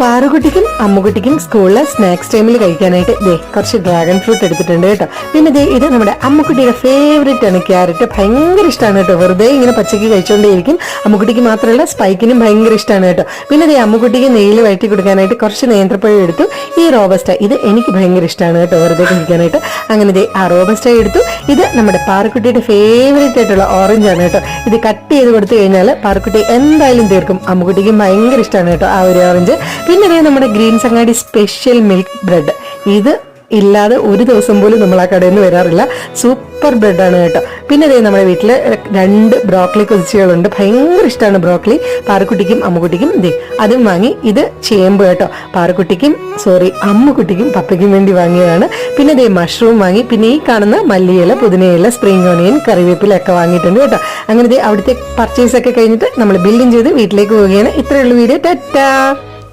പാറുകുട്ടിക്കും അമ്മുകുട്ടിക്കും സ്കൂളിലെ സ്നാക്സ് ടൈമിൽ കഴിക്കാനായിട്ട് കുറച്ച് ഡ്രാഗൺ ഫ്രൂട്ട് എടുത്തിട്ടുണ്ട് കേട്ടോ. പിന്നെ ഇത് നമ്മുടെ അമ്മുക്കുട്ടിയുടെ ഫേവറേറ്റ് ആണ്, ക്യാരറ്റ്. ഭയങ്കര ഇഷ്ടമാണ് കേട്ടോ, വെറുതെ ഇങ്ങനെ പച്ചക്ക് കഴിച്ചുകൊണ്ടേയിരിക്കും. അമ്മുക്കുട്ടിക്ക് മാത്രമല്ല സ്പൈക്കിനും ഭയങ്കര ഇഷ്ടമാണ് കേട്ടോ. പിന്നെ അമ്മുക്കുട്ടിക്ക് നെയ്യിൽ വഴറ്റി കൊടുക്കാനായിട്ട് കുറച്ച് നേന്ത്രപ്പഴം എടുത്തു. ഈ റോബസ്റ്റ ഇത് എനിക്ക് ഭയങ്കര ഇഷ്ടമാണ് കേട്ടോ, വെറുതെ കഴിക്കാനായിട്ട്. അങ്ങനെ ആ റോബസ്റ്റ എടുത്തു. ഇത് നമ്മുടെ പാറുക്കുട്ടിയുടെ ഫേവറേറ്റ് ആയിട്ടുള്ള ഓറഞ്ച് ആണ് കേട്ടോ. ഇത് കട്ട് ചെയ്ത് കൊടുത്തു കഴിഞ്ഞാൽ പാറുക്കുട്ടി എന്തായാലും തീർക്കും. അമ്മുക്കുട്ടിക്കും ഭയങ്കര ഇഷ്ടമാണ് കേട്ടോ ആ ഒരു ഓറഞ്ച്. പിന്നെ നമ്മുടെ ഗ്രീൻസ് അങ്ങാടി സ്പെഷ്യൽ മിൽക്ക് ബ്രെഡ്, ഇത് ഇല്ലാതെ ഒരു ദിവസം പോലും നമ്മൾ ആ കടയിൽ നിന്ന് വരാറില്ല. സൂപ്പർ ബ്രെഡാണ് കേട്ടോ. പിന്നെ നമ്മുടെ വീട്ടിൽ 2 ബ്രോക്കലി കുതിച്ചുകളുണ്ട്, ഭയങ്കര ഇഷ്ടമാണ് ബ്രോക്കലി പാറുക്കുട്ടിക്കും അമ്മുക്കുട്ടിക്കും. അതും വാങ്ങി. ഇത് ചേമ്പ് കേട്ടോ, അമ്മുക്കുട്ടിക്കും പപ്പയ്ക്കും വേണ്ടി വാങ്ങിയതാണ്. പിന്നെ മഷ്റൂം വാങ്ങി. പിന്നെ ഈ കാണുന്ന മല്ലിയില, പുതിനയില, സ്പ്രിംഗ് ഓണിയൻ, കറിവേപ്പില ഒക്കെ വാങ്ങിയിട്ടുണ്ട് കേട്ടോ. അങ്ങനെ അവിടുത്തെ പർച്ചേസ് ഒക്കെ കഴിഞ്ഞിട്ട് നമ്മൾ ബില്ലിങ് ചെയ്ത് വീട്ടിലേക്ക് പോവുകയാണ്. ഇത്രയുള്ള വീഡിയോ. ടാറ്റാ.